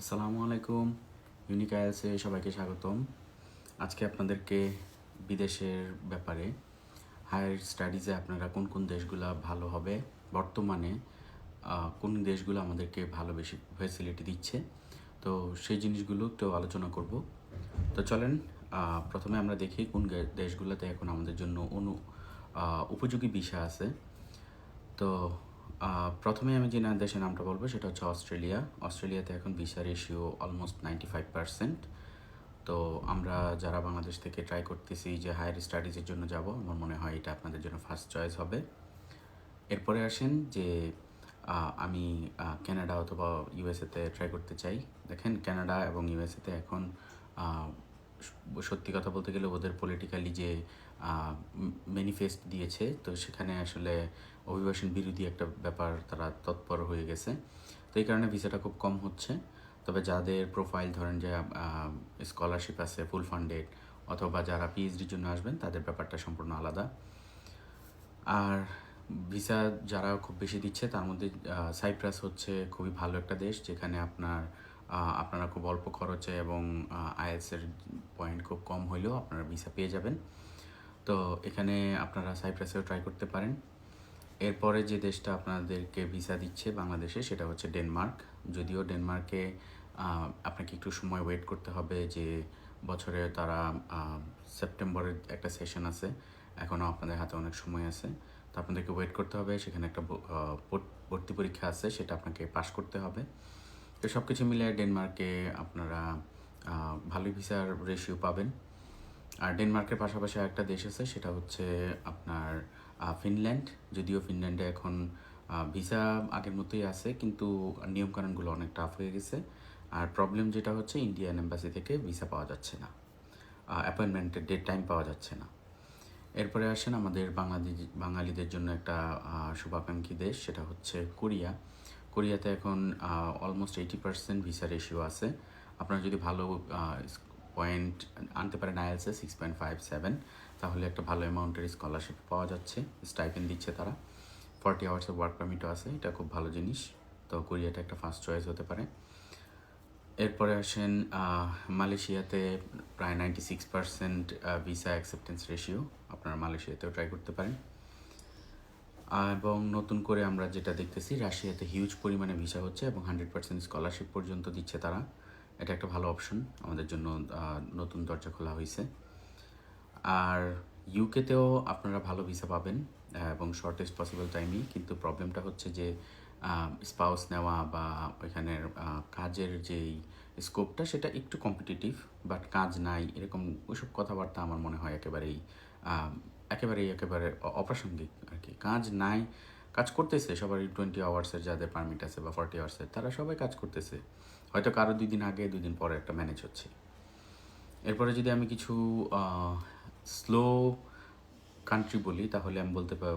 আসসালামু আলাইকুম। ইউনিক আইএলসে সবাইকে স্বাগতম। আজকে আপনাদেরকে বিদেশের ব্যাপারে হায়ার স্টাডিজে আপনারা কোন কোন দেশগুলা ভালো হবে, বর্তমানে কোন দেশগুলো আমাদেরকে ভালো বেশি ফ্যাসিলিটি দিচ্ছে, তো সেই জিনিসগুলো একটু আলোচনা করব। তো চলেন প্রথমে আমরা দেখি কোন দেশগুলোতে এখন আমাদের জন্য উপযোগী ভিসা আছে। তো প্রথমে আমি যে দেশের নামটা বলবো সেটা হচ্ছে অস্ট্রেলিয়া। অস্ট্রেলিয়াতে এখন ভিসা রেশিও অলমোস্ট 95%। তো আমরা যারা বাংলাদেশ থেকে ট্রাই করতেছি যে হায়ার স্টাডিজের জন্য যাব, আমার মনে হয় এটা আপনাদের জন্য ফার্স্ট চয়েস হবে। এরপরে আসেন যে আমি কানাডা অথবা ইউএসএতে ট্রাই করতে চাই। দেখেন, কানাডা এবং ইউএসএতে এখন সত্যি কথা বলতে গেলে ওদের পলিটিক্যালি যে ম্যানিফেস্ট দিয়েছে, তো সেখানে আসলে অভিবাসন বিরোধী একটা ব্যাপার তারা তৎপর হয়ে গেছে। তো এই কারণে ভিসাটা খুব কম হচ্ছে। তবে যাদের প্রোফাইল ধরেন যে স্কলারশিপ আছে ফুল ফান্ডেড, অথবা যারা পিএইচডির জন্য আসবেন, তাদের ব্যাপারটা সম্পূর্ণ আলাদা। আর ভিসা যারা খুব বেশি দিচ্ছে তার মধ্যে সাইপ্রাস হচ্ছে খুবই ভালো একটা দেশ, যেখানে আপনারা খুব অল্প খরচে এবং আইএলটিএসের পয়েন্ট খুব কম হইলেও আপনারা ভিসা পেয়ে যাবেন। তো এখানে আপনারা সাইপ্রাসেও ট্রাই করতে পারেন। এরপরে যে দেশটা আপনাদেরকে ভিসা দিচ্ছে বাংলাদেশে, সেটা হচ্ছে ডেনমার্ক। যদিও ডেনমার্কে আপনাকে একটু সময় ওয়েট করতে হবে, যে বছরে তারা সেপ্টেম্বরের একটা সেশন আছে, এখনও আপনাদের হাতে অনেক সময় আছে। তো আপনাদেরকে ওয়েট করতে হবে, সেখানে একটা ভর্তি পরীক্ষা আছে, সেটা আপনাকে পাশ করতে হবে। তো সব কিছু মিলিয়ে ডেনমার্কে আপনারা ভালোই ভিসার রেশিও পাবেন। আর ডেনমার্কের পাশাপাশি একটা দেশ আছে, সেটা হচ্ছে আপনার ফিনল্যান্ড। যদিও ফিনল্যান্ডে এখন ভিসা আগের মতোই আছে, কিন্তু নিয়মকানুনগুলো অনেক টাফ হয়ে গেছে। আর প্রবলেম যেটা হচ্ছে, ইন্ডিয়ান এম্বাসি থেকে ভিসা পাওয়া যাচ্ছে না, অ্যাপয়েন্টমেন্টের ডেট টাইম পাওয়া যাচ্ছে না। এরপরে আসেন আমাদের বাঙালিদের জন্য একটা শুভাকাঙ্ক্ষী দেশ, সেটা হচ্ছে কোরিয়া। কোরিয়াতে এখন অলমোস্ট 80% ভিসা রেশিও আছে। আপনারা যদি ভালো পয়েন্ট আনতে পারেন আইএলটিএসে 6.57, তাহলে একটা ভালো অ্যামাউন্টের স্কলারশিপ পাওয়া যাচ্ছে, স্টাইপেন্ড দিচ্ছে তারা। 40 আওয়ার্সের ওয়ার্ক পারমিটও আছে, এটা খুব ভালো জিনিস। তো কোরিয়াটা একটা ফার্স্ট চয়েস হতে পারে। এরপরে আসেন মালয়েশিয়াতে প্রায় 96% ভিসা অ্যাকসেপ্টেন্স রেশিও, আপনারা মালয়েশিয়াতেও ট্রাই করতে পারেন। এবং নতুন করে আমরা যেটা দেখতেছি, রাশিয়াতে হিউজ পরিমাণে ভিসা হচ্ছে এবং 100% স্কলারশিপ পর্যন্ত দিচ্ছে তারা। এটা একটা ভালো অপশন, আমাদের জন্য নতুন দরজা খোলা হয়েছে। আর ইউকেতেও আপনারা ভালো ভিসা পাবেন এবং শর্টেস্ট পসিবল টাইমই, কিন্তু প্রবলেমটা হচ্ছে যে স্পাউস নেওয়া বা ওইখানের কাজের যেই স্কোপটা, সেটা একটু কম্পিটিটিভ, বাট কাজ নাই এরকম ওইসব কথাবার্তা আমার মনে হয় একেবারে অপ্রাসঙ্গিক আর কি। কাজ নাই, কাজ করতেছে সবারই 20 আওয়ার্সের, যাদের পারমিট আছে বা 40 আওয়ার্সের, তারা সবাই কাজ করতেছে। হয়তো কারো 2 দিন আগে 2 দিন পরে একটা ম্যানেজ হচ্ছে। এরপরে যদি আমি কিছু স্লো কান্ট্রি বলি, তাহলে আমি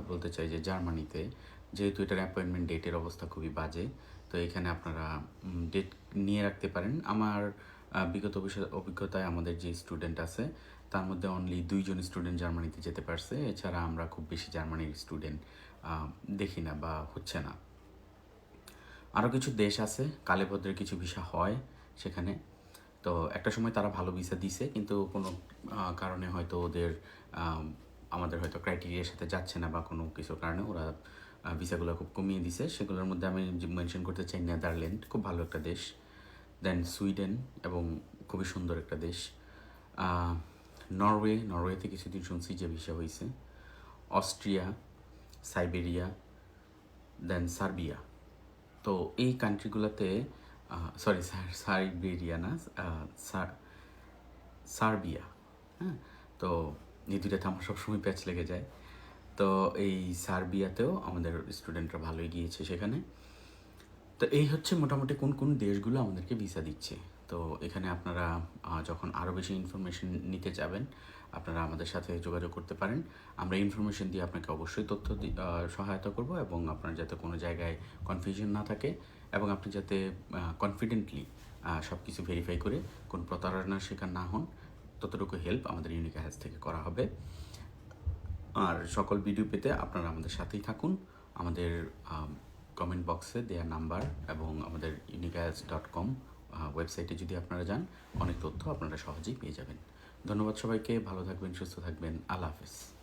বলতে চাই যে জার্মানিতে, যেহেতু এটার অ্যাপয়েন্টমেন্ট ডেটের অবস্থা খুবই বাজে, তো এখানে আপনারা ডেট নিয়ে রাখতে পারেন। আমার বিগত অভিজ্ঞতায় আমাদের যে স্টুডেন্ট আছে, তার মধ্যে অনলি 2জন স্টুডেন্ট জার্মানিতে যেতে পারছে। এছাড়া আমরা খুব বেশি জার্মানির স্টুডেন্ট দেখি না বা হচ্ছে না। আরও কিছু দেশ আছে, কালে ভদ্রে কিছু ভিসা হয় সেখানে। তো একটা সময় তারা ভালো ভিসা দিছে, কিন্তু কোনো কারণে হয়তো আমাদের হয়তো ক্রাইটেরিয়ার সাথে যাচ্ছে না, বা কোনো কিছু কারণে ওরা ভিসাগুলো খুব কমিয়ে দিছে। সেগুলোর মধ্যে আমি মেনশন করতে চাই নেদারল্যান্ড, খুব ভালো একটা দেশ। দেন সুইডেন, এবং খুবই সুন্দর একটা দেশ। নরওয়েতে কিছুদিন শুনছি যে ভিসা হয়েছে। অস্ট্রিয়া, সাইবেরিয়া, দেন সার্বিয়া। তো এই কান্ট্রিগুলোতে সাইবেরিয়া না, সার্বিয়া। হ্যাঁ, তো এই দুইটাতে আমার সবসময় প্যাচ লেগে যায়। তো এই সার্বিয়াতেও আমাদের স্টুডেন্টরা ভালোই গিয়েছে সেখানে। তো এই হচ্ছে মোটামুটি কোন কোন দেশগুলো আমাদেরকে ভিসা দিচ্ছে। তো এখানে আপনারা যখন আরও বেশি ইনফরমেশন নিতে যাবেন, আপনারা আমাদের সাথে যোগাযোগ করতে পারেন। আমরা ইনফরমেশন দিয়ে আপনাকে অবশ্যই সহায়তা করব, এবং আপনার যাতে কোনো জায়গায় কনফিউশন না থাকে, এবং আপনি যাতে কনফিডেন্টলি সব কিছু ভেরিফাই করে কোনো প্রতারণার শিকার না হন, ততটুকু হেল্প আমাদের ইউনিক হ্যাজ থেকে করা হবে। আর সকল ভিডিও পেতে আপনারা আমাদের সাথেই থাকুন। আমাদের কমেন্ট বক্সে দেওয়া নাম্বার এবং আমাদের unicads.com ওয়েবসাইটে যদি আপনারা যান অনেক তথ্য আপনারা সহজেই পেয়ে যাবেন। ধন্যবাদ সবাইকে, ভালো থাকবেন, সুস্থ থাকবেন, আল্লাহ হাফেজ।